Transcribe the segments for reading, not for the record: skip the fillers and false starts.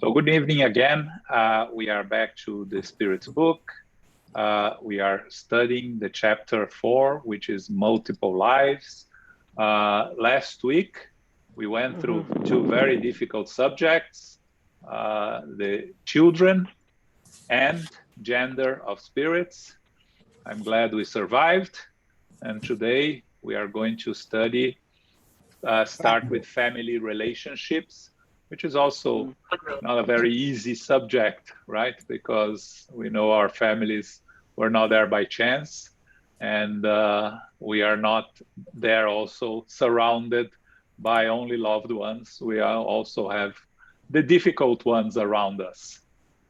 So good evening again. We are back to the Spirit's book. We are studying the chapter 4, which is multiple lives. Last week, we went through two very difficult subjects, the children and gender of spirits. I'm glad we survived. And today we are going to start with family relationships, which is also not a very easy subject, right? Because we know our families were not there by chance, and we are not there also surrounded by only loved ones. We also have the difficult ones around us,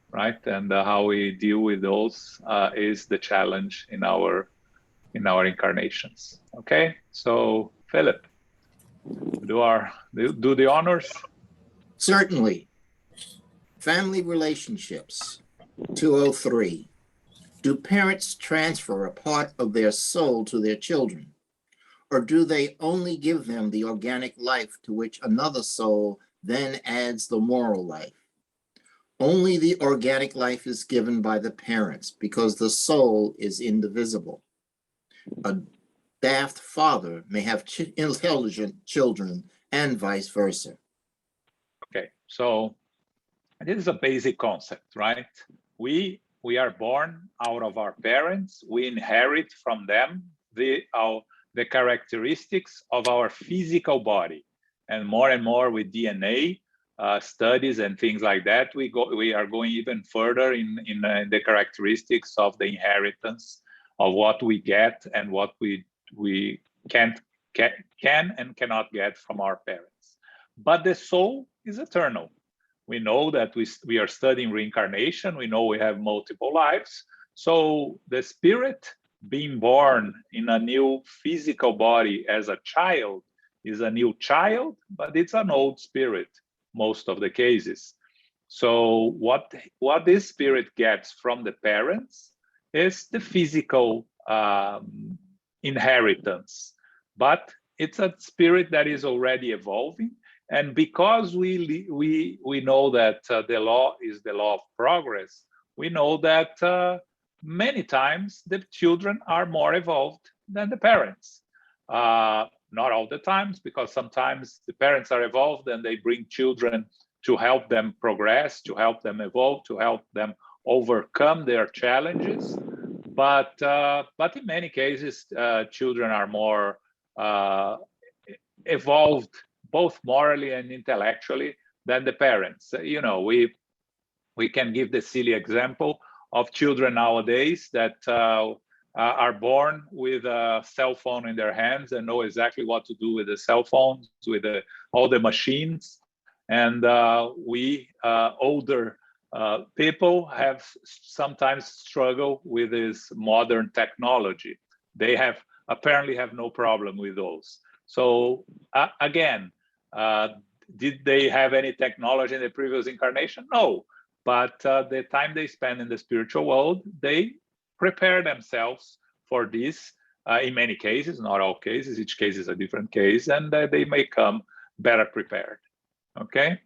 right? And how we deal with those is the challenge in our incarnations. Okay, so Philip, do the honors. Certainly. Family relationships, 203. Do parents transfer a part of their soul to their children, or do they only give them the organic life to which another soul then adds the moral life? Only the organic life is given by the parents because the soul is indivisible. A daft father may have intelligent children and vice versa. Okay, so this is a basic concept, right? We are born out of our parents. We inherit from them the characteristics of our physical body, and more with DNA studies and things like that, we are going even further in the characteristics of the inheritance of what we get and what we can and cannot get from our parents. But the soul is eternal. We know that we are studying reincarnation. We know we have multiple lives. So the spirit being born in a new physical body as a child is a new child, but it's an old spirit most of the cases. So what this spirit gets from the parents is the physical inheritance, but it's a spirit that is already evolving. And because we know that the law is the law of progress, we know that many times the children are more evolved than the parents. Not all the times, because sometimes the parents are evolved and they bring children to help them progress, to help them evolve, to help them overcome their challenges. But in many cases, children are more evolved, both morally and intellectually, than the parents. You know, we can give the silly example of children nowadays that are born with a cell phone in their hands and know exactly what to do with the cell phones, with all the machines. And we older people have sometimes struggle with this modern technology. They apparently have no problem with those. So again, did they have any technology in the previous incarnation? No, but the time they spend in the spiritual world, they prepare themselves for this in many cases, not all cases. Each case is a different case, and they may come better prepared. Okay?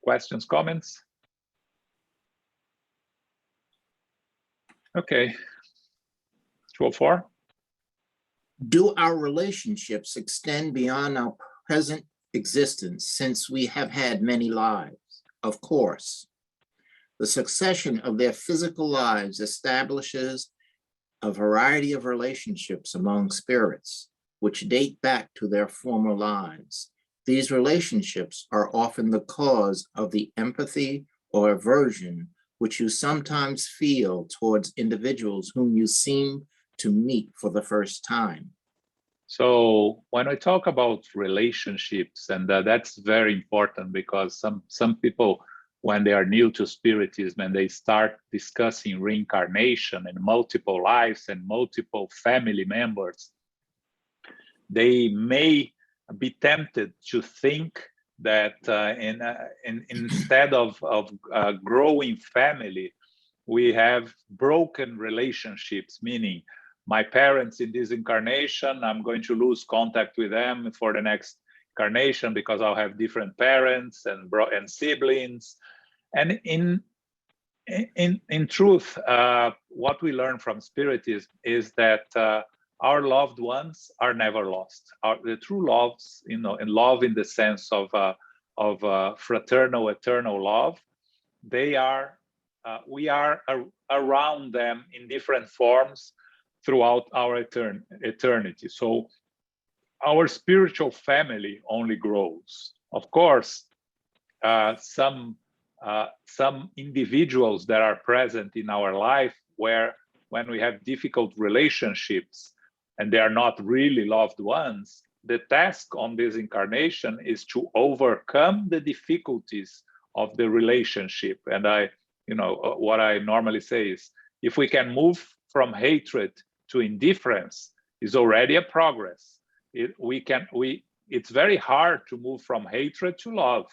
Questions, comments? Okay. 204. Do our relationships extend beyond our present existence since we have had many lives? Of course. The succession of their physical lives establishes a variety of relationships among spirits, which date back to their former lives. These relationships are often the cause of the empathy or aversion which you sometimes feel towards individuals whom you seem to meet for the first time. So when we talk about relationships, and that's very important, because some people, when they are new to Spiritism and they start discussing reincarnation and multiple lives and multiple family members, they may be tempted to think that instead of growing family, we have broken relationships, meaning my parents in this incarnation, I'm going to lose contact with them for the next incarnation because I'll have different parents and siblings. And in truth, what we learn from Spirit is that our loved ones are never lost. The true loves, and love in the sense of fraternal, eternal love, they are, we are around them in different forms throughout our eternity. So our spiritual family only grows. Of course, some individuals that are present in our life when we have difficult relationships and they are not really loved ones, the task on this incarnation is to overcome the difficulties of the relationship. And what I normally say is, if we can move from hatred to indifference, is already a progress. It's very hard to move from hatred to love.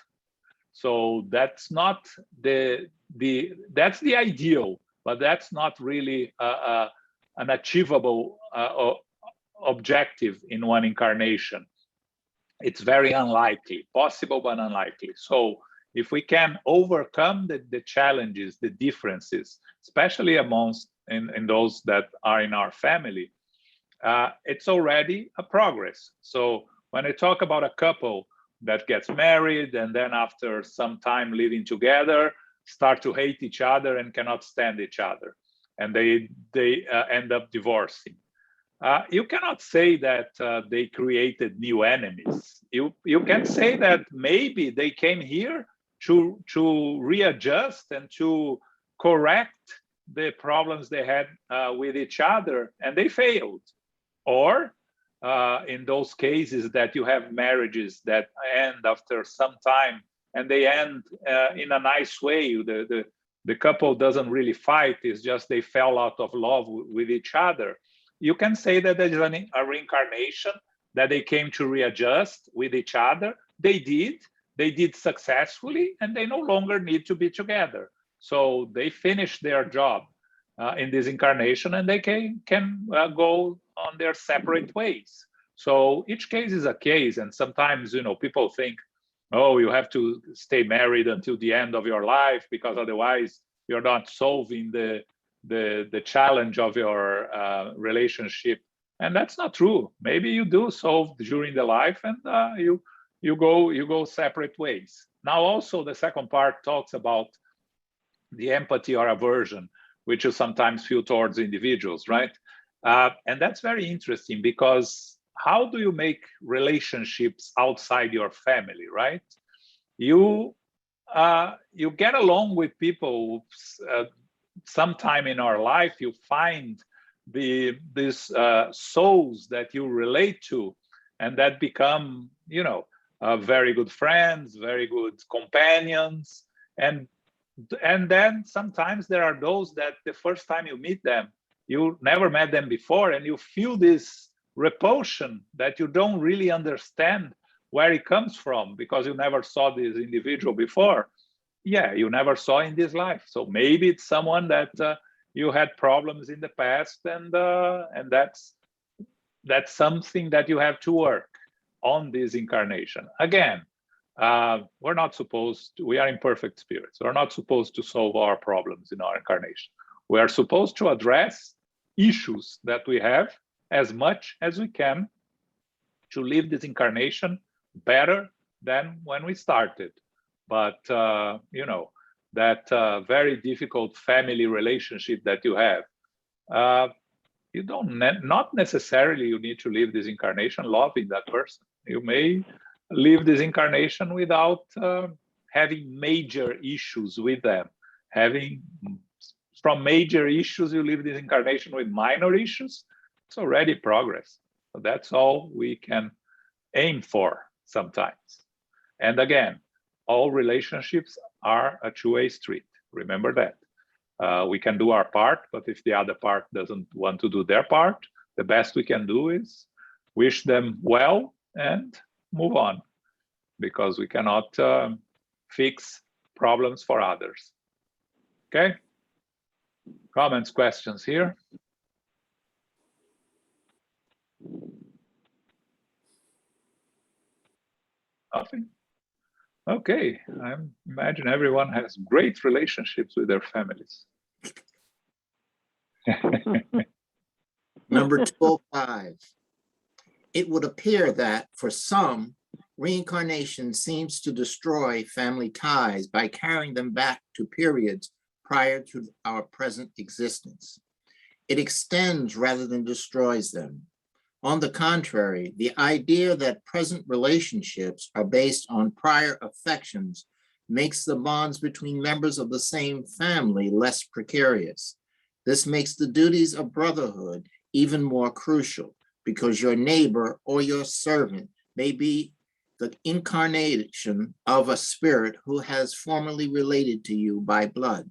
So that's not that's the ideal, but that's not really an achievable objective in one incarnation. It's very unlikely, possible but unlikely. So if we can overcome the challenges, the differences, especially amongst in those that are in our family, it's already a progress. So when I talk about a couple that gets married and then after some time living together, start to hate each other and cannot stand each other, and they end up divorcing. You cannot say that they created new enemies. You can say that maybe they came here to readjust and to correct the problems they had with each other, and they failed. Or in those cases that you have marriages that end after some time and they end in a nice way, the couple doesn't really fight, it's just they fell out of love with each other. You can say that there's a reincarnation, that they came to readjust with each other. They did successfully, and they no longer need to be together. So they finished their job in this incarnation, and they can go on their separate ways. So each case is a case, and sometimes people think, oh, you have to stay married until the end of your life because otherwise you're not solving the challenge of your relationship, and that's not true. Maybe you do solve during the life, and you go separate ways. Now, also the second part talks about the empathy or aversion, which you sometimes feel towards individuals, right? And that's very interesting, because how do you make relationships outside your family, right? You get along with people. Sometime in our life, you find these souls that you relate to, and that become, very good friends, very good companions, and then sometimes there are those that the first time you meet them, you never met them before, and you feel this repulsion that you don't really understand where it comes from, because you never saw this individual before. Yeah, you never saw in this life. So maybe it's someone that you had problems in the past, and that's something that you have to work on this incarnation. Again, we're not supposed to, we are imperfect spirits. We're not supposed to solve our problems in our incarnation. We are supposed to address issues that we have as much as we can to leave this incarnation better than when we started. But that very difficult family relationship that you have, you not necessarily you need to leave this incarnation loving that person. You may leave this incarnation without having major issues with them. From major issues, you leave this incarnation with minor issues. It's already progress. So that's all we can aim for sometimes. And again, all relationships are a two-way street. Remember that. We can do our part, but if the other part doesn't want to do their part, the best we can do is wish them well and move on, because we cannot fix problems for others. Okay? Comments, questions here? Nothing? Okay, I imagine everyone has great relationships with their families. Number 205. It would appear that for some, reincarnation seems to destroy family ties by carrying them back to periods prior to our present existence. It extends rather than destroys them. On the contrary, the idea that present relationships are based on prior affections makes the bonds between members of the same family less precarious. This makes the duties of brotherhood even more crucial, because your neighbor or your servant may be the incarnation of a spirit who has formerly related to you by blood.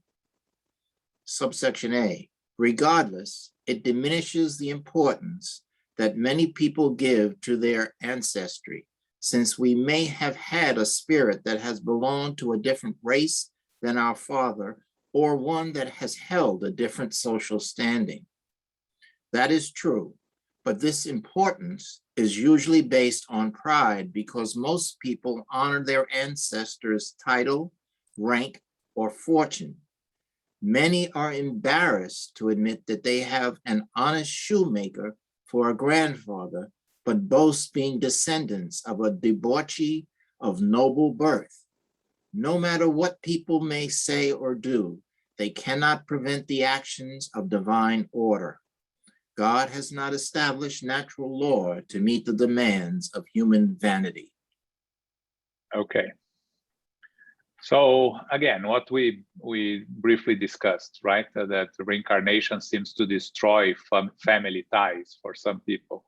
Subsection A. Regardless, it diminishes the importance that many people give to their ancestry, since we may have had a spirit that has belonged to a different race than our father, or one that has held a different social standing. That is true, but this importance is usually based on pride, because most people honor their ancestors' title, rank, or fortune. Many are embarrassed to admit that they have an honest shoemaker for a grandfather, but boast being descendants of a debauchee of noble birth. No matter what people may say or do, they cannot prevent the actions of divine order. God has not established natural law to meet the demands of human vanity. Okay. So again, what we briefly discussed, right? That reincarnation seems to destroy family ties for some people,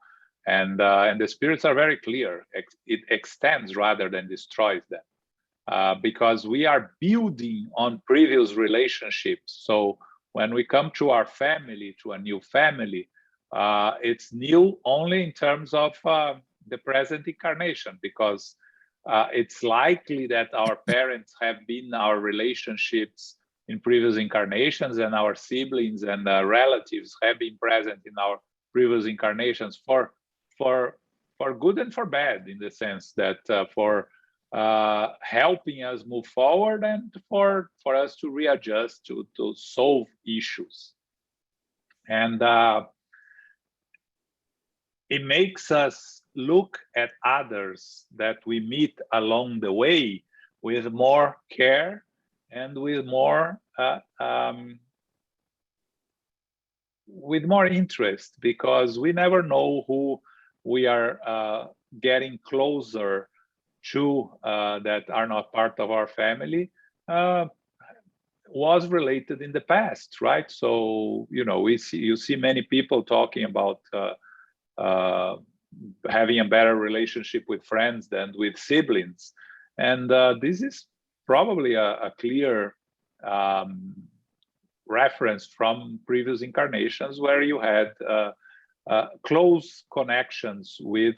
and the spirits are very clear. It extends rather than destroys them, because we are building on previous relationships. So when we come to our family, to a new family, it's new only in terms of the present incarnation, because it's likely that our parents have been our relationships in previous incarnations, and our siblings and relatives have been present in our previous incarnations for good and for bad, in the sense that for helping us move forward and for us to readjust, to solve issues. And it makes us look at others that we meet along the way with more care and with more interest, because we never know who we are getting closer to, that are not part of our family, was related in the past, right? So you see many people talking about having a better relationship with friends than with siblings. And this is probably a clear reference from previous incarnations where you had close connections with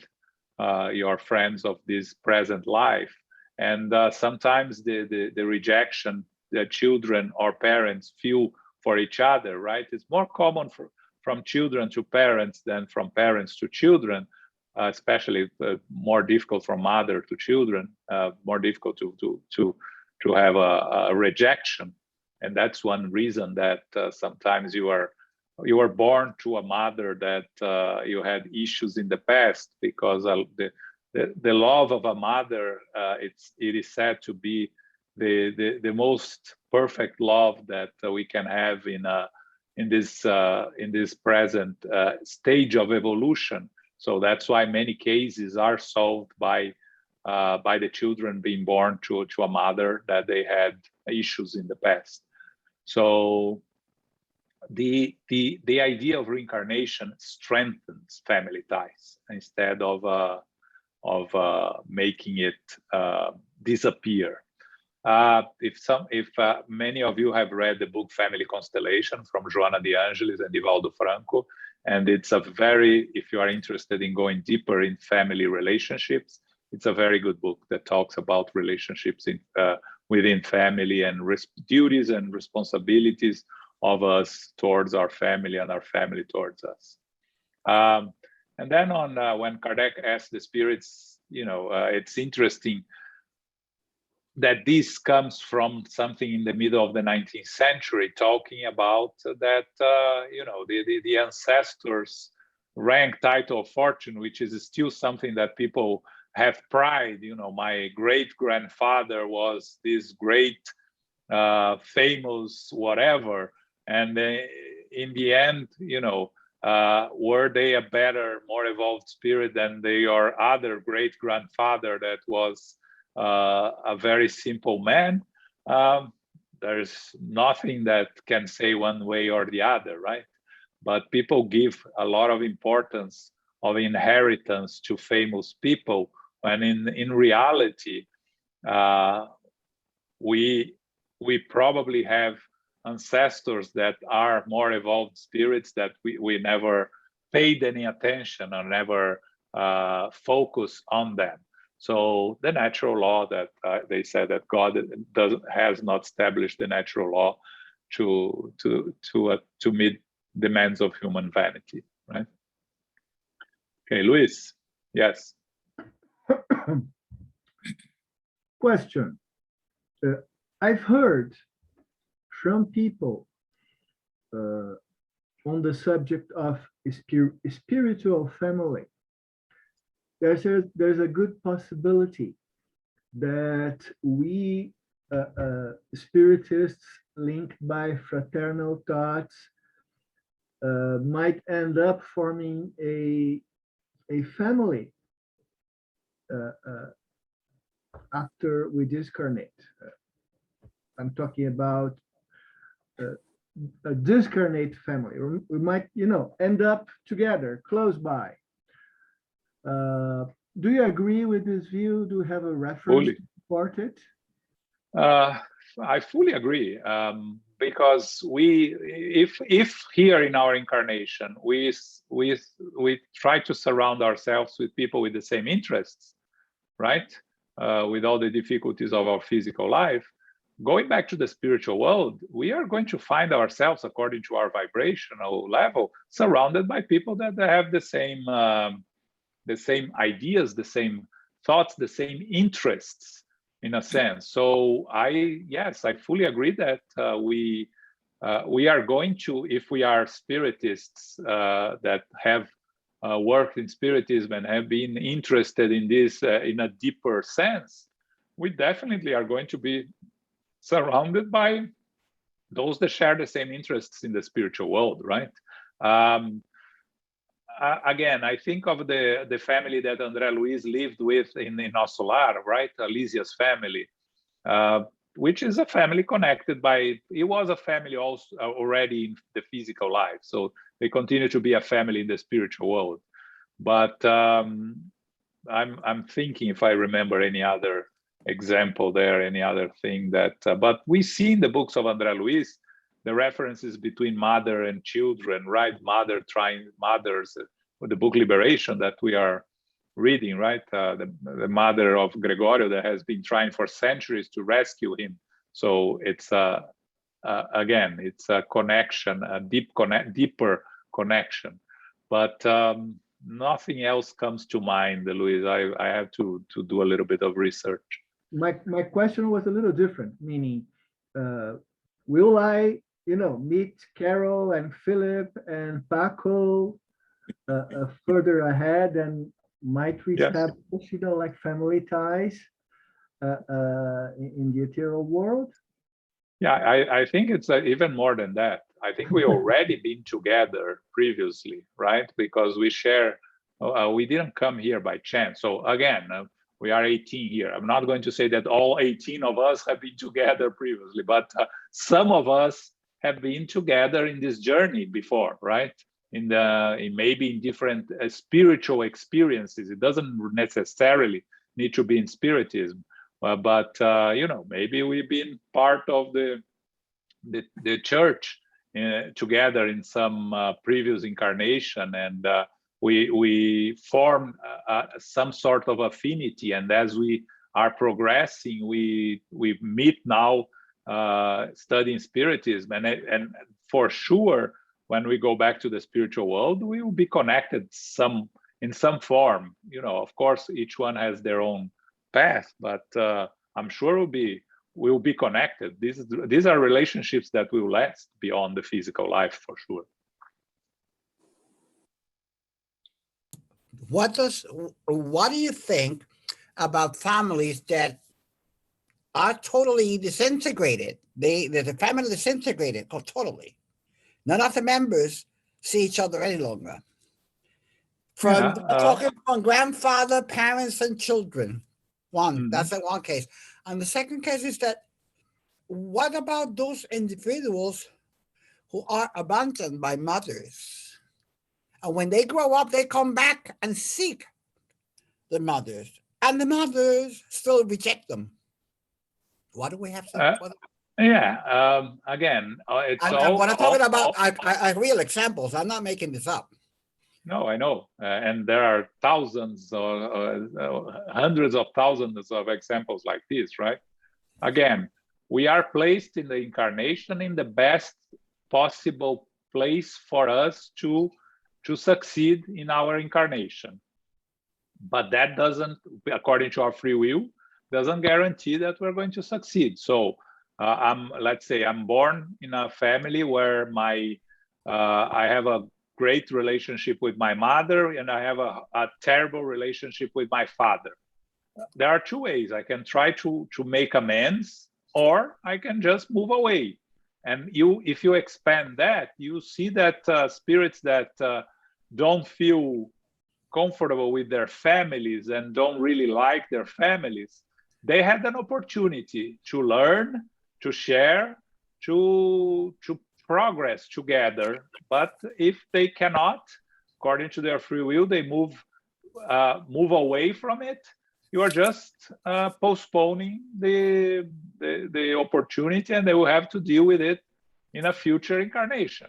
your friends of this present life. And sometimes the rejection that children or parents feel for each other, right? It's more common from children to parents than from parents to children. Especially more difficult from mother to children, more difficult to have a rejection, and that's one reason that sometimes you are born to a mother that you had issues in the past, because the love of a mother, it is said to be the most perfect love that we can have in this present stage of evolution. So that's why many cases are solved by the children being born to a mother that they had issues in the past. So the idea of reincarnation strengthens family ties instead of making it disappear. If many of you have read the book Family Constellation from Joana de Angelis and Divaldo Franco, and it's if you are interested in going deeper in family relationships, it's a very good book that talks about relationships within family and duties and responsibilities of us towards our family and our family towards us. And then when Kardec asked the spirits, it's interesting that this comes from something in the middle of the 19th century, talking about that, the ancestors' rank, title, of fortune, which is still something that people have pride. My great-grandfather was this great, famous whatever, and in the end, were they a better, more evolved spirit than their other great-grandfather that was a very simple man? There's nothing that can say one way or the other, right? But people give a lot of importance of inheritance to famous people, when in reality, we probably have ancestors that are more evolved spirits that we never paid any attention or never focus on them. So the natural law that they said that God has not established the natural law to meet demands of human vanity, right? Okay, Luis. Yes. Question. I've heard from people on the subject of spiritual family. There's a good possibility that we spiritists linked by fraternal thoughts might end up forming a family after we discarnate. I'm talking about a discarnate family. We might, end up together, close by. Do you agree with this view? Do you have a reference to support it? I fully agree, because if here in our incarnation we try to surround ourselves with people with the same interests, right? With all the difficulties of our physical life, going back to the spiritual world, we are going to find ourselves, according to our vibrational level, surrounded by people that have the same ideas, the same thoughts, the same interests, in a sense. So I fully agree that we are going to, if we are spiritists that have worked in spiritism and have been interested in this in a deeper sense, we definitely are going to be surrounded by those that share the same interests in the spiritual world, right? Again, I think of the family that André Luiz lived with in Nosso Lar, right? Alicia's family, which is a family connected by, it was a family also already in the physical life. So they continue to be a family in the spiritual world. But I'm thinking if I remember any other example there, any other thing that, but we see in the books of André Luiz, the references between mother and children, right? Mothers, with the book Liberation that we are reading, right? The mother of Gregorio that has been trying for centuries to rescue him. So it's again, it's a connection, a deeper connection. But nothing else comes to mind, Luis. I have to do a little bit of research. My question was a little different, meaning, will I, meet Carol and Philip and Paco further ahead, and might we establish, like family ties in the ethereal world? Yeah, I think it's even more than that. I think we already been together previously, right? Because we share, we didn't come here by chance. So again, we are 18 here. I'm not going to say that all 18 of us have been together previously, but some of us have been together in this journey before, right? In maybe in different spiritual experiences. It doesn't necessarily need to be in spiritism, but maybe we've been part of the church together in some previous incarnation, and we form some sort of affinity. And as we are progressing, we meet now studying spiritism, and for sure, when we go back to the spiritual world, we will be connected in some form. Of course, each one has their own path, but I'm sure we'll be connected. These are relationships that will last beyond the physical life, for sure. What do you think about families that are totally disintegrated? The family disintegrated totally. None of the members see each other any longer. Talking from grandfather, parents, and children. That's the one case. And the second case is that, what about those individuals who are abandoned by mothers? And when they grow up, they come back and seek the mothers, and the mothers still reject them. What do we have to? Again, it's I'm talking about real examples. I'm not making this up. No, I know. And there are thousands or hundreds of thousands of examples like this, right? Again, we are placed in the incarnation in the best possible place for us to succeed in our incarnation. But that doesn't, according to our free will, doesn't guarantee that we're going to succeed. So let's say I'm born in a family where I have a great relationship with my mother, and I have a terrible relationship with my father. There are two ways. I can try to make amends, or I can just move away. And if you expand that, you see that spirits that don't feel comfortable with their families and don't really like their families, they had an opportunity to learn, to share, to progress together. But if they cannot, according to their free will, they move away from it. You are just postponing the opportunity, and they will have to deal with it in a future incarnation.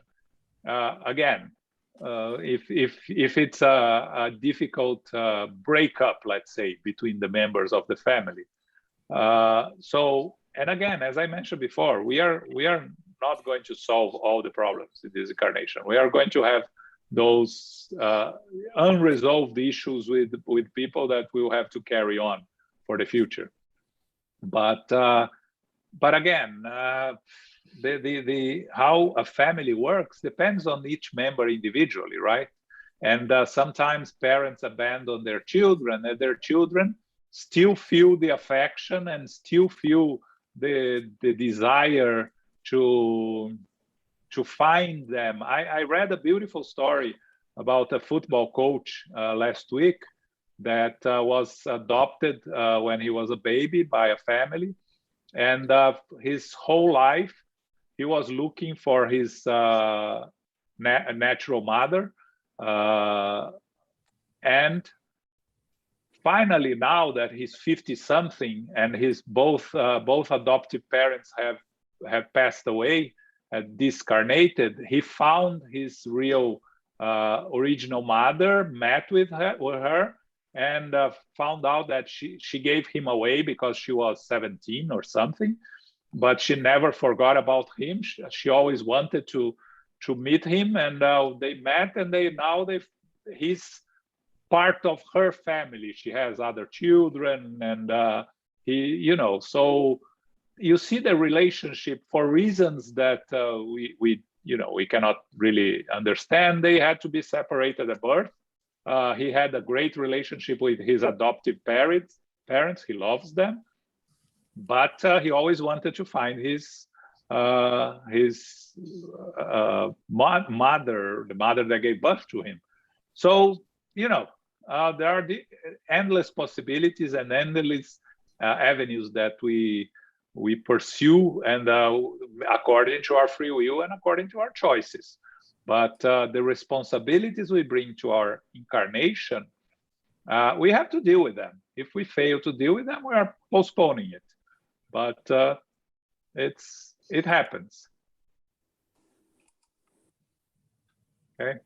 Again, if it's a difficult breakup, let's say, between the members of the family. And again, as I mentioned before, we are not going to solve all the problems in this incarnation. We are going to have those unresolved issues with people that we'll have to carry on for the future. But again, how a family works depends on each member individually, right? And sometimes parents abandon their children, and their children still feel the affection and still feel the desire to find them. I read a beautiful story about a football coach last week that was adopted when he was a baby by a family, and his whole life he was looking for his natural mother, and finally, now that he's 50-something and his both adoptive parents have passed away, discarnated, he found his real original mother, met with her, and found out that she gave him away because she was 17 or something, but she never forgot about him. She always wanted to meet him, and they met, and he's part of her family. She has other children, and so you see the relationship, for reasons that we cannot really understand. They had to be separated at birth. He had a great relationship with his adoptive parents. He loves them, but he always wanted to find his mother, the mother that gave birth to him. So there are the endless possibilities and endless avenues that we pursue, and according to our free will and according to our choices. But the responsibilities we bring to our incarnation, we have to deal with them. If we fail to deal with them, we are postponing it. But it happens. Okay.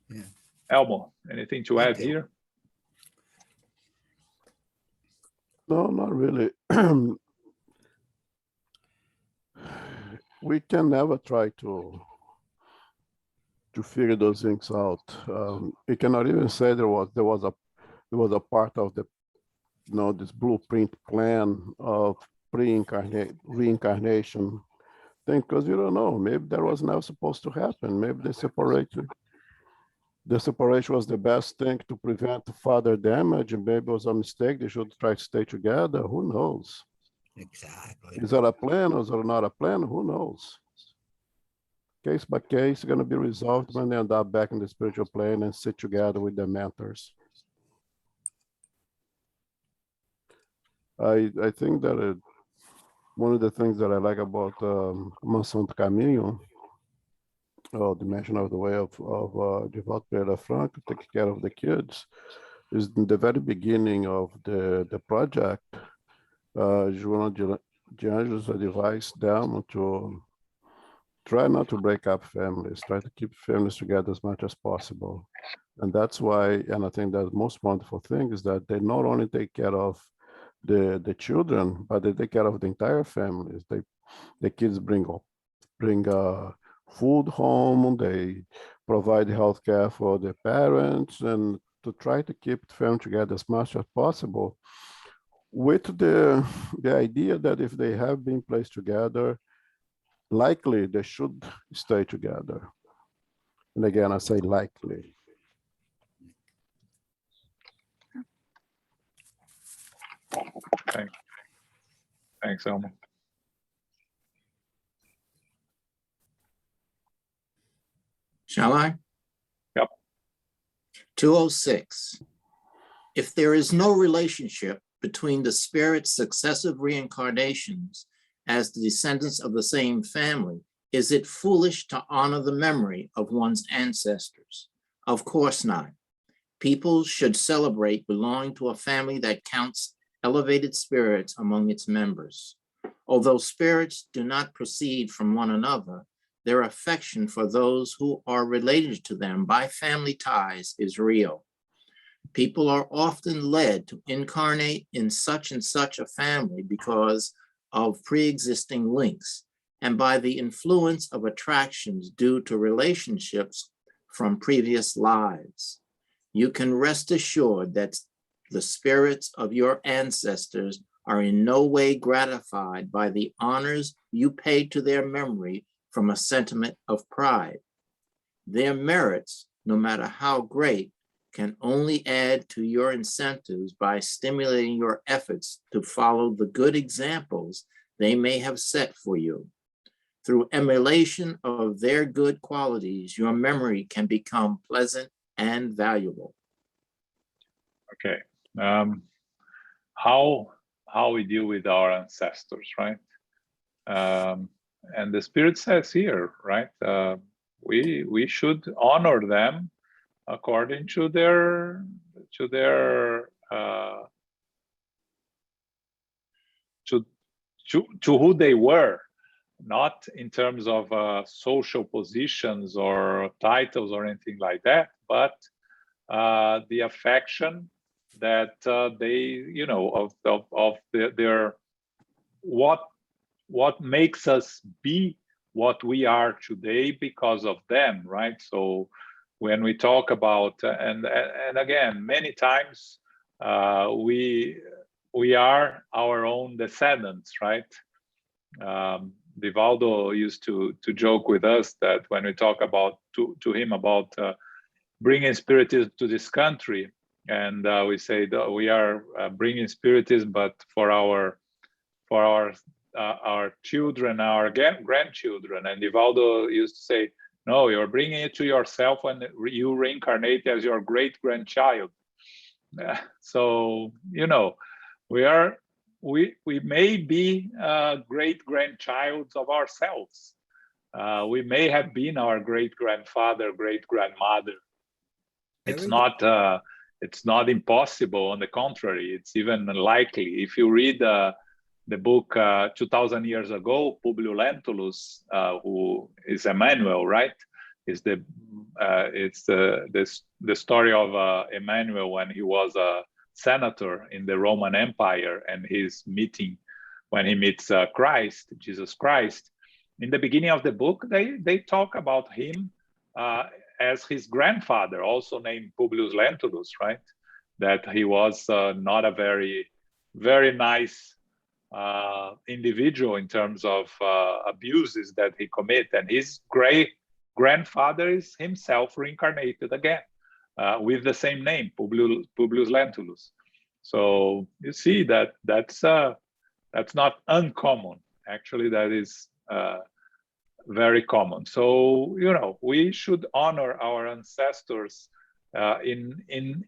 Yeah. Elmo, anything to add here? No, not really. We can never try to figure those things out. You cannot even say there was a part of the this blueprint plan of reincarnation thing, because you don't know. Maybe that was never supposed to happen. Maybe the separation was the best thing to prevent further damage, and maybe it was a mistake. They should try to stay together. Who knows? Exactly. Is that a plan or is that not a plan? Who knows? Case by case, going to be resolved when they end up back in the spiritual plane and sit together with their mentors. I think that one of the things that I like about Mansão do Caminho, or the Dimension of the Way of Divaldo Pereira Franco, taking care of the kids, is in the very beginning of the project. João de Anjos advised them to try not to break up families, try to keep families together as much as possible. And that's why, and I think that the most wonderful thing is that they not only take care of the children, but they take care of the entire families. The kids bring food home, they provide health care for the parents, and to try to keep the family together as much as possible, with the idea that if they have been placed together, likely they should stay together. And again, I say likely. Okay. Thanks, Elmo. Shall I? Yep. 206. If there is no relationship between the spirit's successive reincarnations as the descendants of the same family, is it foolish to honor the memory of one's ancestors? Of course not. People should celebrate belonging to a family that counts elevated spirits among its members. Although spirits do not proceed from one another, their affection for those who are related to them by family ties is real. People are often led to incarnate in such and such a family because of pre-existing links and by the influence of attractions due to relationships from previous lives. You can rest assured that the spirits of your ancestors are in no way gratified by the honors you pay to their memory from a sentiment of pride. Their merits, no matter how great, can only add to your incentives by stimulating your efforts to follow the good examples they may have set for you. Through emulation of their good qualities, your memory can become pleasant and valuable. Okay. How we deal with our ancestors, right? And the Spirit says here, right? We should honor them according to their to who they were, not in terms of social positions or titles or anything like that, but the affection that they, of their what makes us be what we are today because of them, right? So when we talk about and again, many times we are our own descendants, right? Divaldo used to joke with us that when we talk about to him about bringing spiritism to this country, and we say that we are bringing spiritism, but for our children, our grandchildren. And Divaldo used to say, no, you're bringing it to yourself when you reincarnate as your great-grandchild. So, we may be great-grandchilds of ourselves. We may have been our great-grandfather, great-grandmother. It's not impossible. On the contrary, it's even likely. If you read the book 2,000 years ago, Publio Lentulus, who is Emmanuel, right? It's the story of Emmanuel when he was a senator in the Roman Empire, and when he meets Jesus Christ. In the beginning of the book, they talk about him as his grandfather, also named Publius Lentulus, right? That he was not a very, very nice individual in terms of abuses that he committed. And his great grandfather is himself reincarnated again with the same name, Publius Lentulus. So you see that that's not uncommon. Actually, that is very common. So, you know, we should honor our ancestors in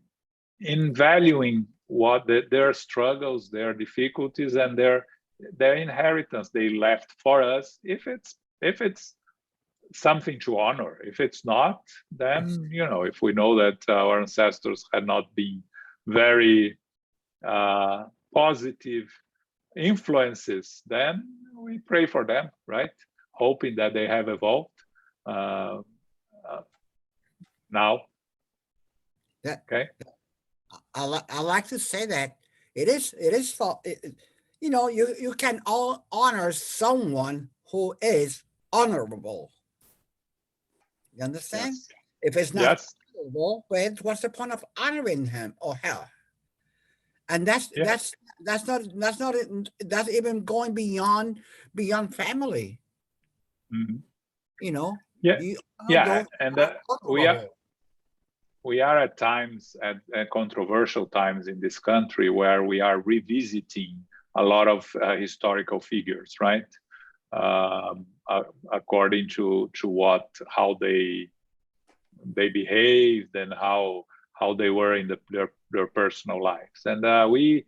valuing what their struggles, their difficulties, and their inheritance they left for us. If it's something to honor, if it's not, then, you know, if we know that our ancestors had not been very positive influences, then we pray for them, right? Hoping that they have evolved now. Yeah. Okay. I like to say that it is for you know, you can all honor someone who is honorable. You understand? Yes. If it's not Yes. honorable, then what's the point of honoring him or her? And that's even going beyond family. Mhm. You know. Yeah. You Yeah. And honorable. we are at times at controversial times in this country where we are revisiting a lot of historical figures, right? According to how they behaved and how they were in their personal lives. And we,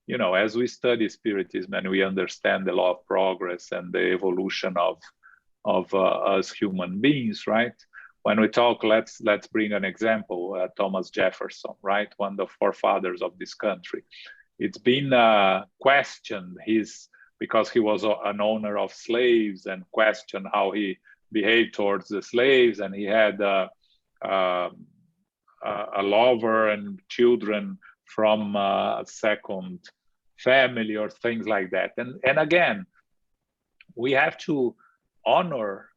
you know, as we study Spiritism and we understand the law of progress and the evolution of us human beings, right? When we talk, let's bring an example, Thomas Jefferson, right? One of the forefathers of this country. It's been questioned because he was an owner of slaves, and questioned how he behaved towards the slaves, and he had a lover and children from a second family or things like that. And again, we have to honor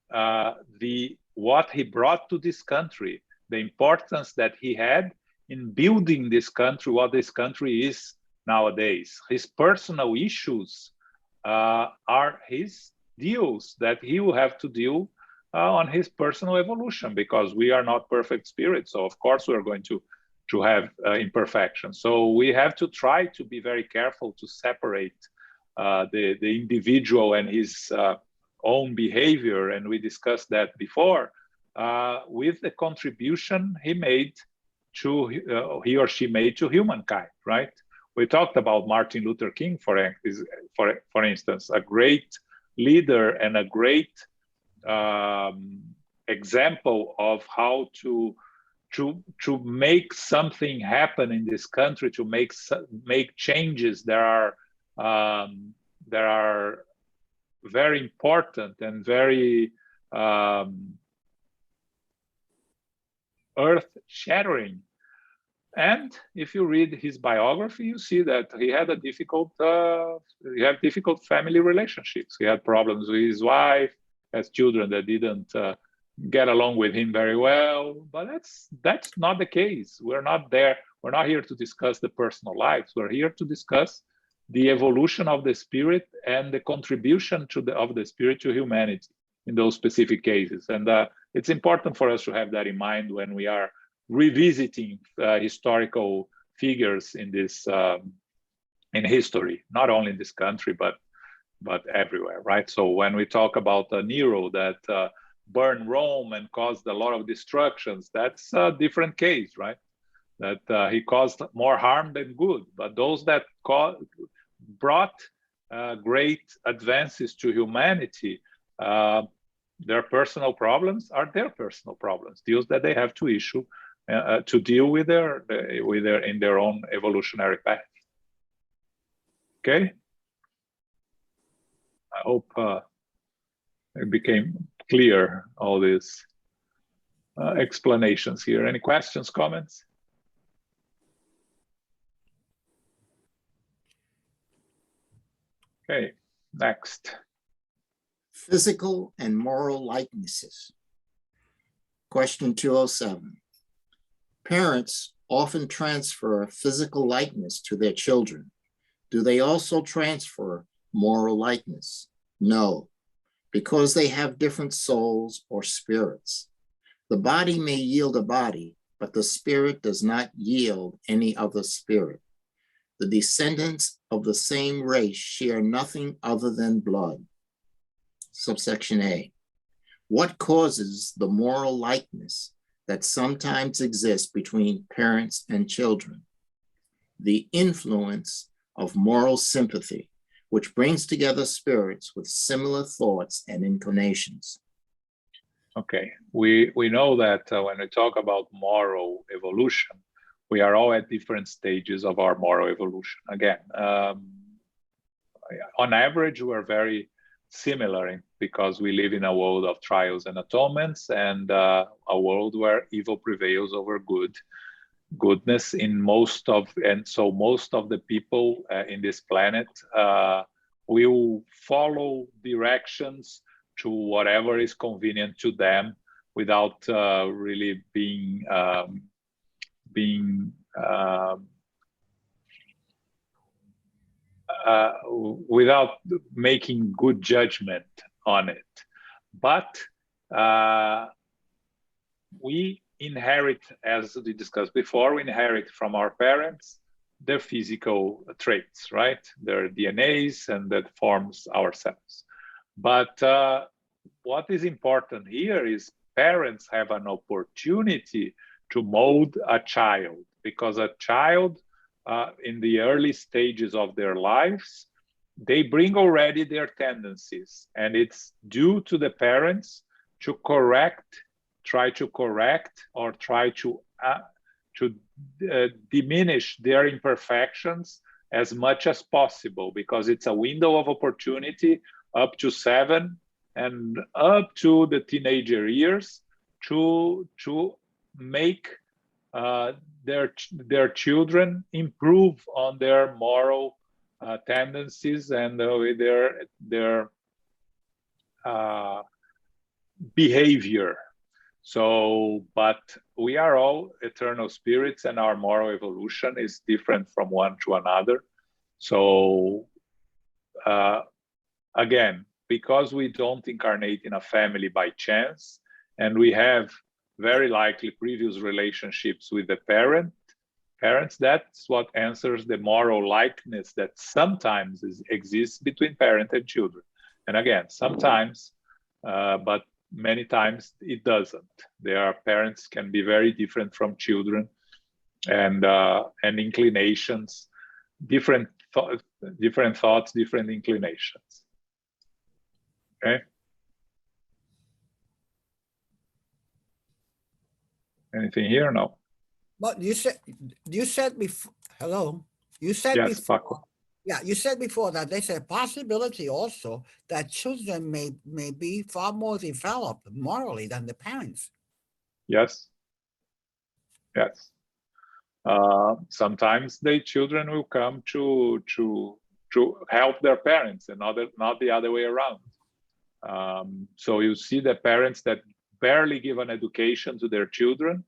what he brought to this country, the importance that he had in building this country, what this country is nowadays. His personal issues are his deals that he will have to deal on his personal evolution, because we are not perfect spirits. So of course we're going to have imperfections. So we have to try to be very careful to separate the individual and his own behavior, and we discussed that before, with the contribution he made to he or she made to humankind, right? We talked about Martin Luther King, for instance, a great leader and a great example of how to make something happen in this country, to make changes that are very important and very earth-shattering. And if you read his biography, you see that he had difficult family relationships. He had problems with his wife, has children that didn't get along with him very well. But that's not the case. We're not there. We're not here to discuss the personal lives. We're here to discuss the evolution of the spirit and the contribution of the spirit to humanity in those specific cases. And it's important for us to have that in mind when we are revisiting historical figures in this in history, not only in this country but everywhere, right? So when we talk about Nero that burned Rome and caused a lot of destructions, that's a different case, right? That he caused more harm than good. But those that brought great advances to humanity, their personal problems are their personal problems, deals that they have to issue to deal with in their own evolutionary path. Okay, I hope it became clear, all these explanations here. Any questions, comments? Okay, next. Physical and moral likenesses. Question 207. Parents often transfer physical likeness to their children. Do they also transfer moral likeness? No, because they have different souls or spirits. The body may yield a body, but the spirit does not yield any other spirit. The descendants of the same race share nothing other than blood. Subsection A. What causes the moral likeness that sometimes exists between parents and children? The influence of moral sympathy, which brings together spirits with similar thoughts and inclinations. Okay, we know that when we talk about moral evolution, we are all at different stages of our moral evolution. Again, on average, we're very similar because we live in a world of trials and atonements, and a world where evil prevails over goodness in most of the people in this planet will follow directions to whatever is convenient to them without really without making good judgment on it. But we inherit, as we discussed before, we inherit from our parents their physical traits, right? Their DNAs, and that forms ourselves. But what is important here is parents have an opportunity to mold a child, because a child in the early stages of their lives, they bring already their tendencies, and it's due to the parents to try to correct or try to diminish their imperfections as much as possible, because it's a window of opportunity up to 7 and up to the teenager years to make their children improve on their moral tendencies and their behavior. So, but we are all eternal spirits, and our moral evolution is different from one to another. So, again, because we don't incarnate in a family by chance, and we have very likely previous relationships with the parents, that's what answers the moral likeness that sometimes exists between parent and children. And again, sometimes, but many times it doesn't. Their parents can be very different from children, and inclinations, different thoughts, different inclinations. Okay. Anything here? No. But you said before. Hello. You said Yes, before. Paco. Yeah, you said before that there's a possibility also that children may be far more developed morally than the parents. Yes. Yes. Sometimes the children will come to help their parents, and not the other way around. So you see the parents that barely give an education to their children,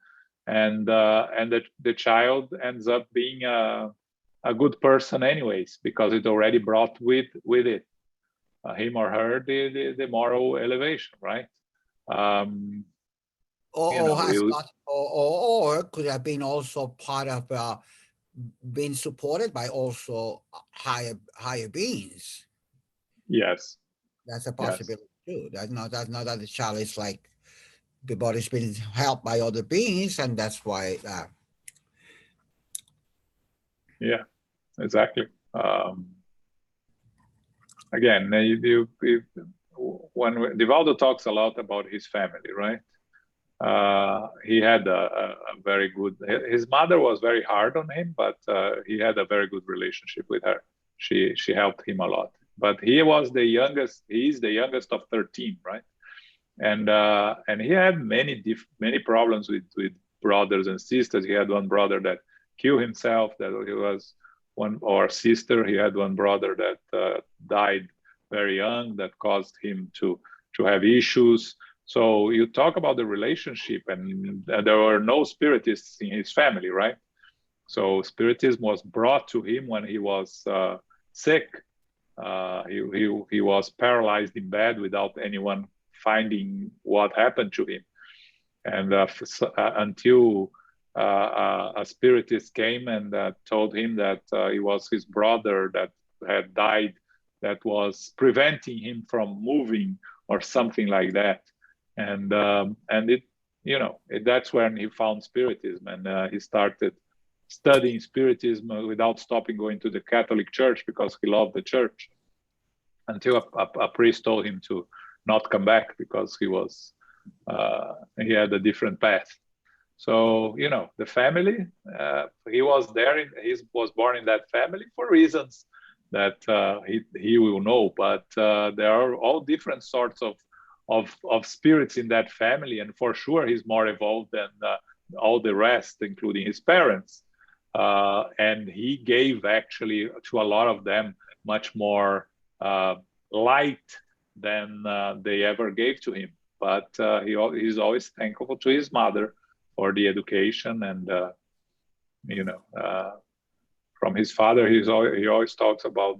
and the child ends up being a good person anyways, because it already brought with it him or her the moral elevation, right? Or it could have been also part of being supported by also higher beings. Yes, that's a possibility too. That's not that the child is like the body's being helped by other beings, and that's why. Yeah, exactly. Again, when Divaldo talks a lot about his family, right? He had a very good. His mother was very hard on him, but he had a very good relationship with her. She helped him a lot. But he was the youngest. He's the youngest of 13, right? And he had many problems with brothers and sisters. He had one brother that killed himself. That he was one, or sister. He had one brother that died very young. That caused him to have issues. So you talk about the relationship, and there were no spiritists in his family, right? So spiritism was brought to him when he was sick. He was paralyzed in bed without anyone finding what happened to him. And until a spiritist came and told him that it was his brother that had died, that was preventing him from moving or something like that. And it, that's when he found spiritism, and he started studying spiritism without stopping going to the Catholic Church because he loved the church, until a priest told him to not come back because he had a different path. So the family, he was there. He was born in that family for reasons that he will know. But there are all different sorts of spirits in that family, and for sure he's more evolved than all the rest, including his parents. And he gave actually to a lot of them much more light than they ever gave to him. But he's always thankful to his mother for the education, and from his father, he always talks about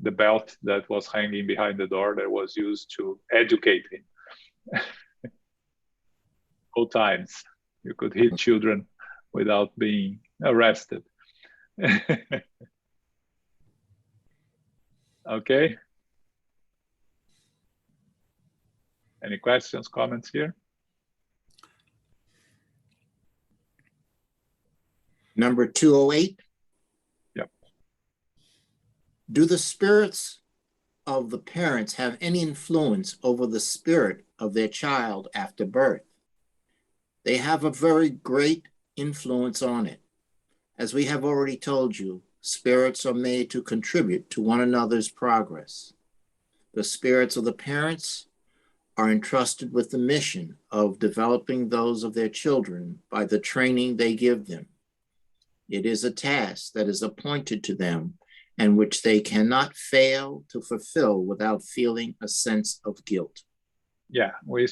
the belt that was hanging behind the door that was used to educate him. All times you could hit children without being arrested. Okay. Any questions, comments here? Number 208. Yep. Do the spirits of the parents have any influence over the spirit of their child after birth? They have a very great influence on it. As we have already told you, spirits are made to contribute to one another's progress. The spirits of the parents are entrusted with the mission of developing those of their children by the training they give them. It is a task that is appointed to them and which they cannot fail to fulfill without feeling a sense of guilt. Yeah, we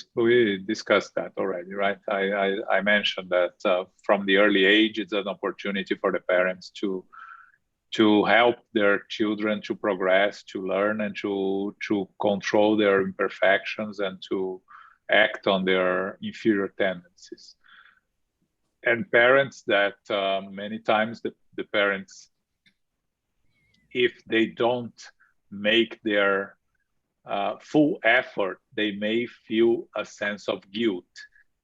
discussed that already, right? I mentioned that from the early age, it's an opportunity for the parents to help their children to progress, to learn, and to control their imperfections and to act on their inferior tendencies. And parents that many times the parents, if they don't make their full effort, they may feel a sense of guilt.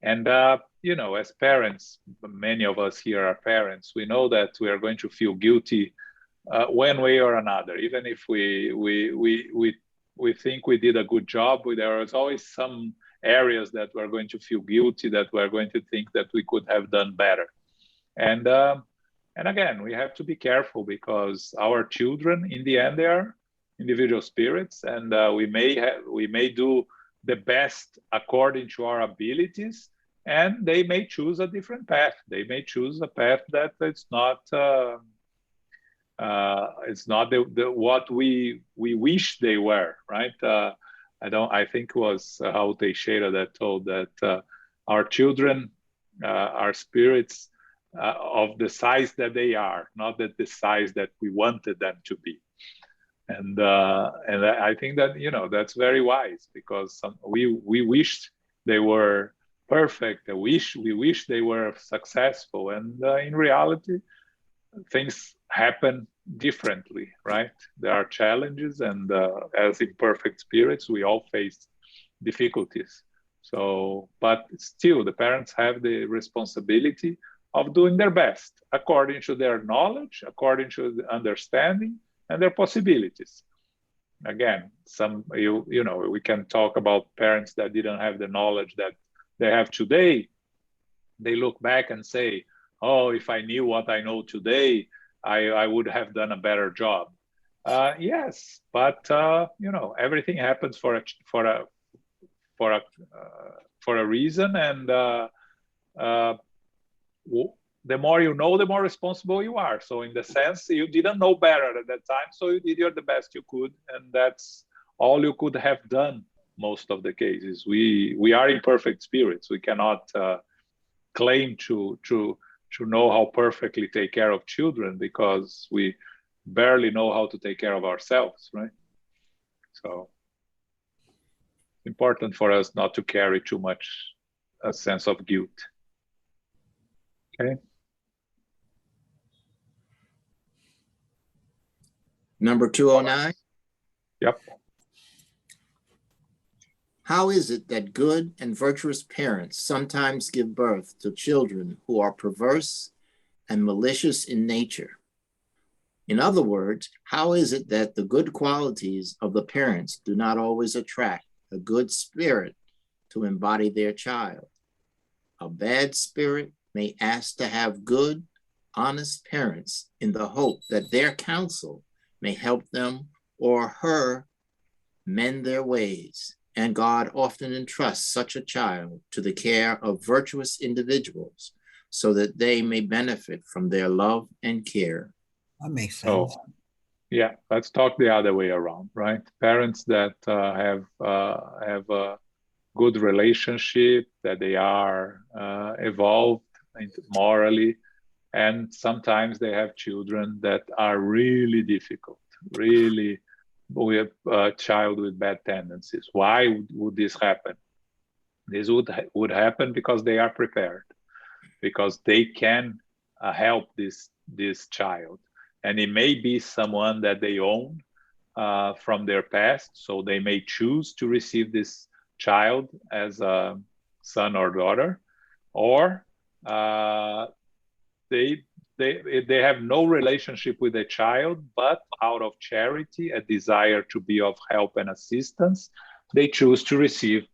And, as parents, many of us here are parents, we know that we are going to feel guilty one way or another. Even if we think we did a good job, there is always some areas that we're going to feel guilty, that we're going to think that we could have done better. And again, we have to be careful, because our children, in the end, they are individual spirits, and we may do the best according to our abilities, and they may choose a different path. They may choose a path that it's not what we wish they were, right? I think it was Raul Teixeira that told that our children are spirits of the size that they are, not that the size that we wanted them to be. And I think that that's very wise, because we wished they were perfect. We wish they were successful, and in reality, things happen differently, right? There are challenges, and as imperfect spirits, we all face difficulties. So, but still, the parents have the responsibility of doing their best according to their knowledge, according to the understanding and their possibilities. Again, we can talk about parents that didn't have the knowledge that they have today. They look back and say, "Oh, if I knew what I know today, I would have done a better job." Yes, but everything happens for a reason, and the more you know, the more responsible you are. So in the sense, you didn't know better at that time, so you did the best you could, and that's all you could have done most of the cases. We are imperfect spirits. We cannot claim to know how perfectly take care of children because we barely know how to take care of ourselves, right? So it's important for us not to carry too much a sense of guilt. Okay. Number 209. Yep. How is it that good and virtuous parents sometimes give birth to children who are perverse and malicious in nature? In other words, how is it that the good qualities of the parents do not always attract a good spirit to embody their child? A bad spirit may ask to have good, honest parents in the hope that their counsel may help them or her mend their ways. And God often entrusts such a child to the care of virtuous individuals so that they may benefit from their love and care. That makes sense. Oh, yeah. Let's talk the other way around, right? Parents that have a good relationship, that they are evolved morally, and sometimes they have children that are really difficult, really with a child with bad tendencies. Why would this happen? This would happen because they are prepared, because they can help this child, and it may be someone that they own from their past, so they may choose to receive this child as a son or daughter, or they have no relationship with the child, but out of charity, a desire to be of help and assistance, they choose to receive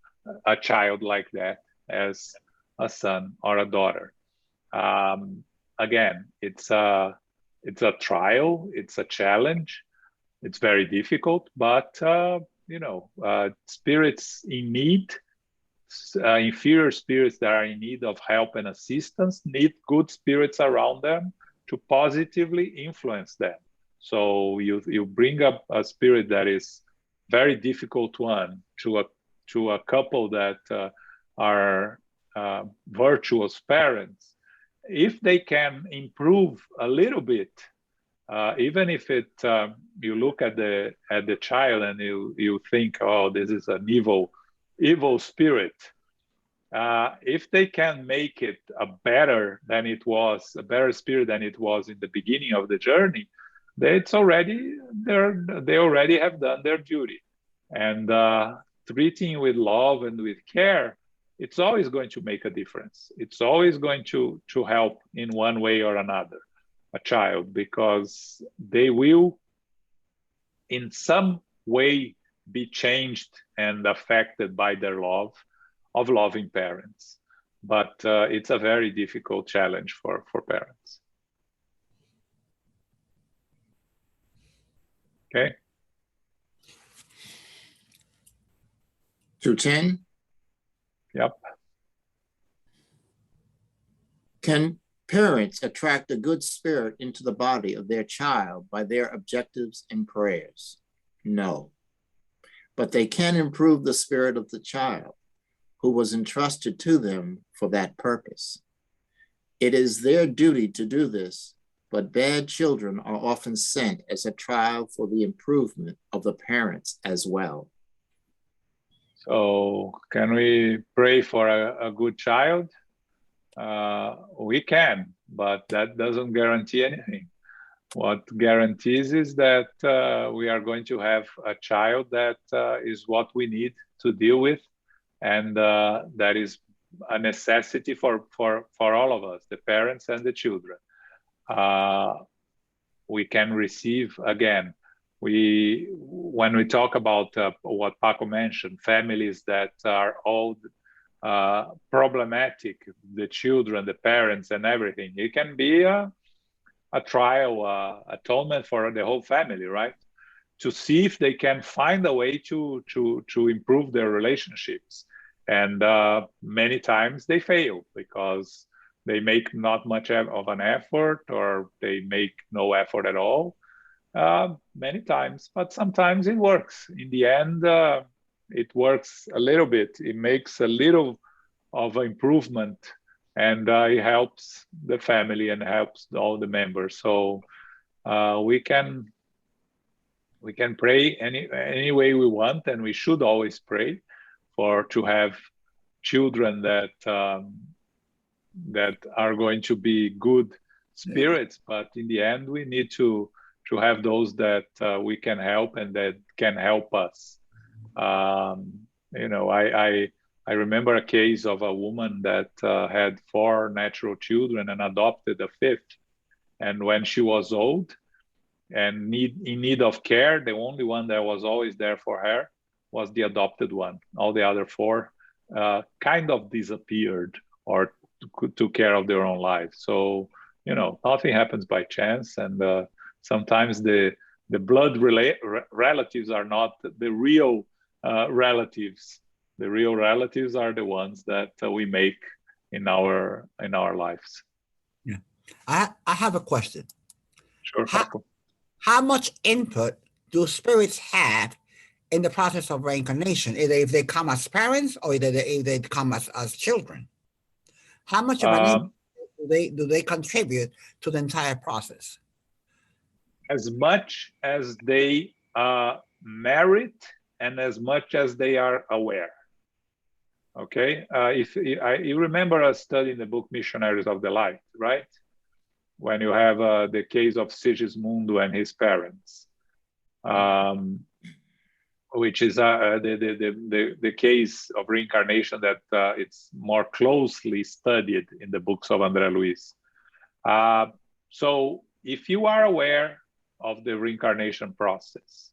a child like that as a son or a daughter. Again, it's a trial, it's a challenge, it's very difficult, but spirits in need, inferior spirits that are in need of help and assistance, need good spirits around them to positively influence them. So you bring up a spirit that is very difficult one to a couple that are virtuous parents. If they can improve a little bit, even if you look at the child and you think, oh, this is an evil spirit. If they can make it a better spirit than it was in the beginning of the journey, they already have done their duty. And treating with love and with care, it's always going to make a difference. It's always going to help in one way or another a child, because they will in some way be changed and affected by their love of loving parents. But it's a very difficult challenge for parents. Okay. 210. Yep. Can parents attract a good spirit into the body of their child by their objectives and prayers? No. But they can improve the spirit of the child who was entrusted to them for that purpose. It is their duty to do this, but bad children are often sent as a trial for the improvement of the parents as well. So can we pray for a good child? We can, but that doesn't guarantee anything. What guarantees is that we are going to have a child that is what we need to deal with, and that is a necessity for all of us, the parents and the children. We can receive, again, when we talk about what Paco mentioned, families that are all problematic, the children, the parents, and everything, it can be a trial, atonement for the whole family, right? To see if they can find a way to improve their relationships. And many times they fail because they make not much of an effort, or they make no effort at all. Many times, but sometimes it works. In the end, it works a little bit. It makes a little of improvement, and it helps the family and helps all the members. So we can pray any way we want, and we should always pray to have children that that are going to be good spirits. But in the end, we need to have those that we can help and that can help us. You know, I remember a case of a woman that had 4 natural children and adopted a 5th. And when she was old and in need of care, the only one that was always there for her was the adopted one. All the other 4 kind of disappeared or took care of their own lives. So, you know, nothing happens by chance. And sometimes the blood relatives are not the real relatives. The real relatives are the ones that we make in our lives. Yeah, I have a question. Sure. How much input do spirits have in the process of reincarnation, either if they come as parents or either if they come as children? How much of an input do they contribute to the entire process? As much as they merit and as much as they are aware. Okay, you remember us studying the book Missionaries of the Light, right? When you have the case of Sigismundo and his parents, which is the case of reincarnation that it's more closely studied in the books of André Luiz. So if you are aware of the reincarnation process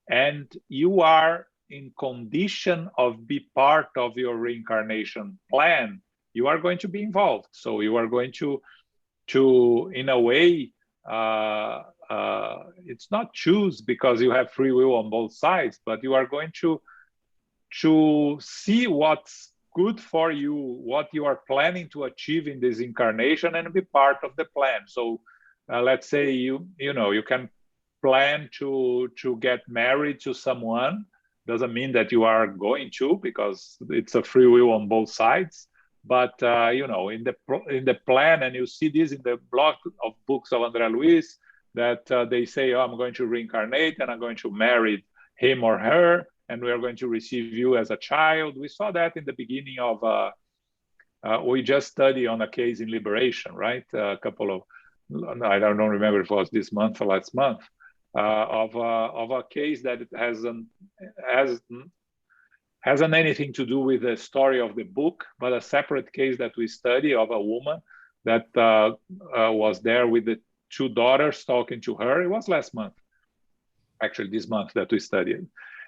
and you are in condition of be part of your reincarnation plan, you are going to be involved. So you are going to in a way, it's not choose because you have free will on both sides, but you are going to see what's good for you, what you are planning to achieve in this incarnation and be part of the plan. So let's say you can plan to get married to someone. Doesn't mean that you are going to, because it's a free will on both sides. But you know, in the plan, and you see this in the block of books of André Luiz, that they say, oh, I'm going to reincarnate and I'm going to marry him or her, and we are going to receive you as a child. We saw that in the beginning of we just studied on a case in Liberation, right? A couple of, I don't remember if it was this month or last month, of a case that hasn't anything to do with the story of the book, but a separate case that we study of a woman that was there with the 2 daughters talking to her. It was last month, actually this month that we studied.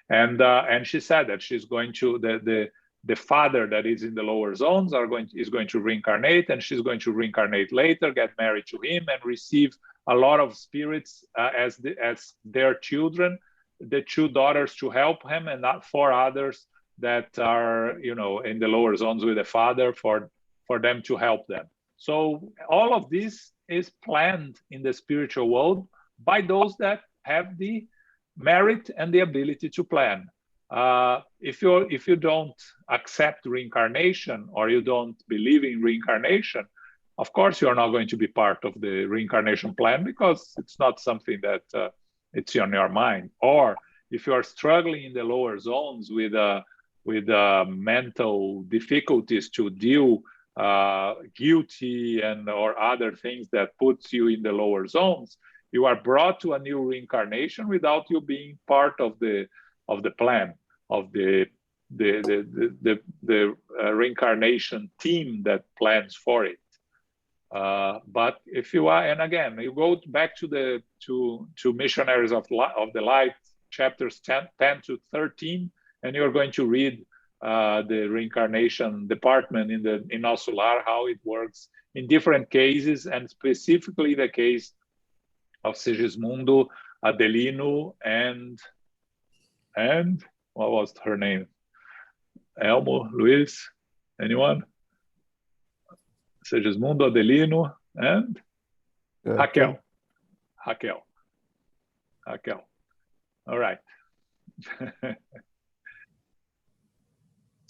And she said that she's going to, the father that is in the lower zones is going to reincarnate, and she's going to reincarnate later, get married to him, and receive a lot of spirits as their children, the 2 daughters to help him, and not 4 others that are, you know, in the lower zones with the father for them to help them. So all of this is planned in the spiritual world by those that have the merit and the ability to plan. If you don't accept reincarnation, or you don't believe in reincarnation, of course you're not going to be part of the reincarnation plan, because it's not something that it's on your mind. Or if you are struggling in the lower zones with mental difficulties to deal guilty or other things that puts you in the lower zones, you are brought to a new reincarnation without you being part of the plan of the reincarnation team that plans for it. But if you are, and again, you go back to Missionaries of the Light, chapters 10 to 13, and you're going to read the reincarnation department in Nosso how it works in different cases, and specifically the case of Sigismundo, Adelino, and what was her name? Elmo, Luis, anyone? Sigismundo, Adelino, and Raquel. All right.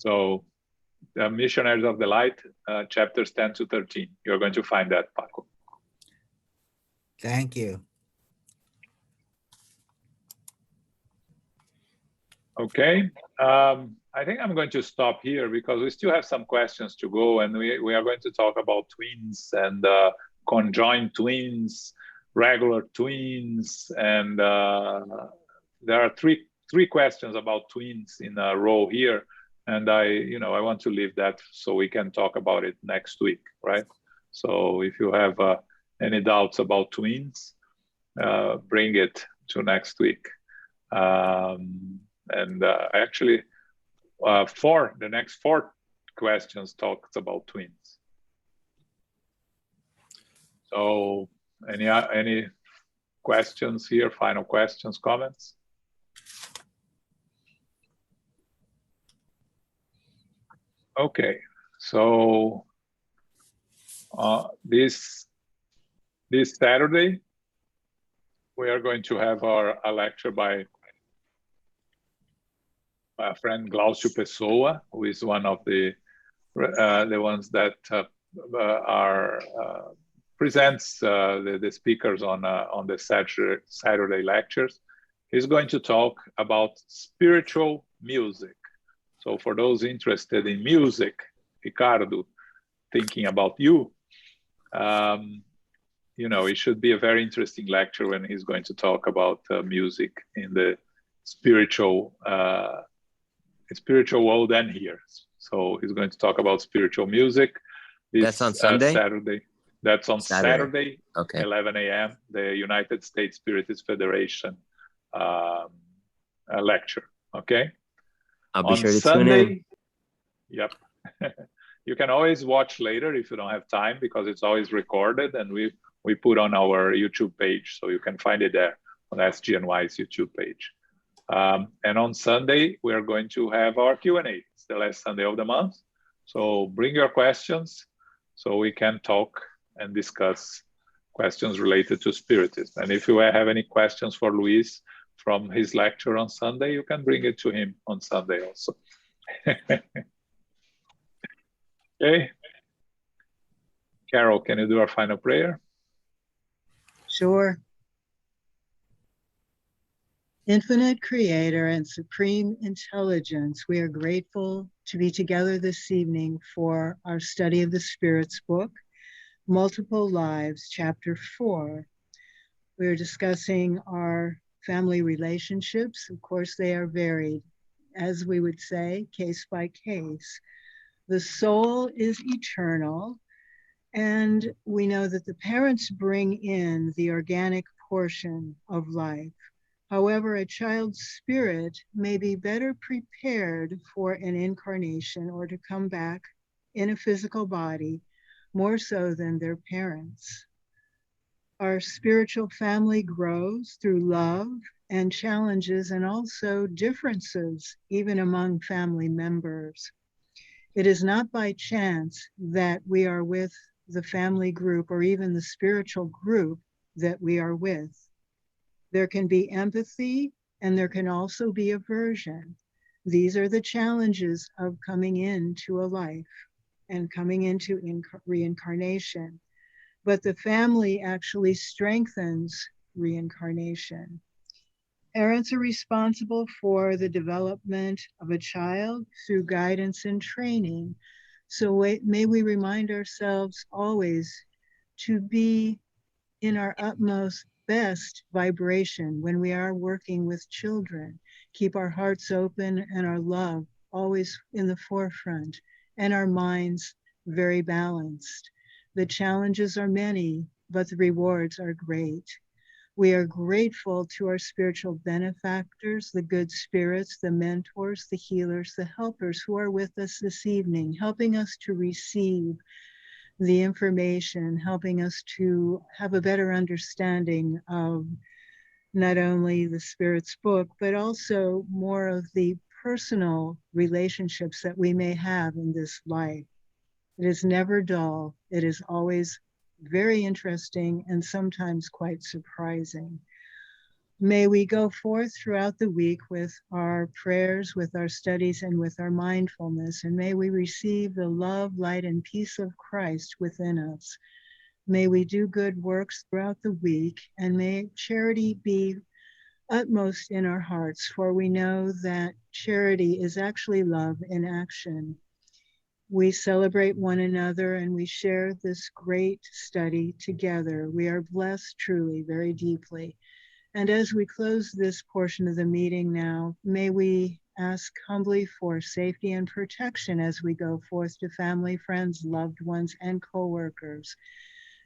So Missionaries of the Light, chapters 10 to 13. You're going to find that, Paco. Thank you. Okay. I think I'm going to stop here because we still have some questions to go, and we are going to talk about twins and conjoined twins, regular twins, and there are three questions about twins in a row here, and I want to leave that so we can talk about it next week, right? So if you have any doubts about twins, bring it to next week. Actually, the next four questions talks about twins. So any questions here? Final questions, comments? Okay, so this Saturday we are going to have a lecture by my friend Glaucio Pessoa, who is one of the ones that presents the speakers on the Saturday lectures. He's going to talk about spiritual music. So for those interested in music, Ricardo, thinking about you, it should be a very interesting lecture when he's going to talk about music in the spiritual world and here. So he's going to talk about spiritual music. That's on Sunday? Saturday. That's on Saturday, okay. 11 a.m., the United States Spiritist Federation lecture, okay? I'll be sure to tune in. Yep. You can always watch later if you don't have time, because it's always recorded, and we put on our YouTube page, so you can find it there on SGNY's YouTube page. And on Sunday, we are going to have our Q&A. It's the last Sunday of the month. So bring your questions so we can talk and discuss questions related to Spiritism. And if you have any questions for Luis from his lecture on Sunday, you can bring it to him on Sunday also. Okay. Carol, can you do our final prayer? Sure. Infinite Creator and Supreme Intelligence, we are grateful to be together this evening for our study of the Spirit's book, Multiple Lives, Chapter 4. We are discussing our family relationships. Of course, they are varied, as we would say, case by case. The soul is eternal, and we know that the parents bring in the organic portion of life. However, a child's spirit may be better prepared for an incarnation or to come back in a physical body, more so than their parents. Our spiritual family grows through love and challenges, and also differences, even among family members. It is not by chance that we are with the family group or even the spiritual group that we are with. There can be empathy, and there can also be aversion. These are the challenges of coming into a life and coming into reincarnation. But the family actually strengthens reincarnation. Parents are responsible for the development of a child through guidance and training. So may we remind ourselves always to be in our utmost best vibration when we are working with children. Keep our hearts open and our love always in the forefront, and our minds very balanced. The challenges are many, but the rewards are great. We are grateful to our spiritual benefactors, the good spirits, the mentors, the healers, the helpers who are with us this evening, helping us to receive the information, helping us to have a better understanding of not only the Spirit's book, but also more of the personal relationships that we may have in this life. It is never dull. It is always very interesting and sometimes quite surprising. May we go forth throughout the week with our prayers, with our studies, and with our mindfulness, and may we receive the love, light, and peace of Christ within us. May we do good works throughout the week, and may charity be utmost in our hearts, for we know that charity is actually love in action. We celebrate one another and we share this great study together. We are blessed truly, very deeply. And as we close this portion of the meeting now, may we ask humbly for safety and protection as we go forth to family, friends, loved ones, and co-workers.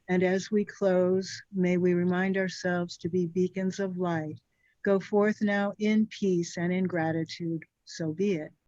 And as we close, may we remind ourselves to be beacons of light. Go forth now in peace and in gratitude. So be it.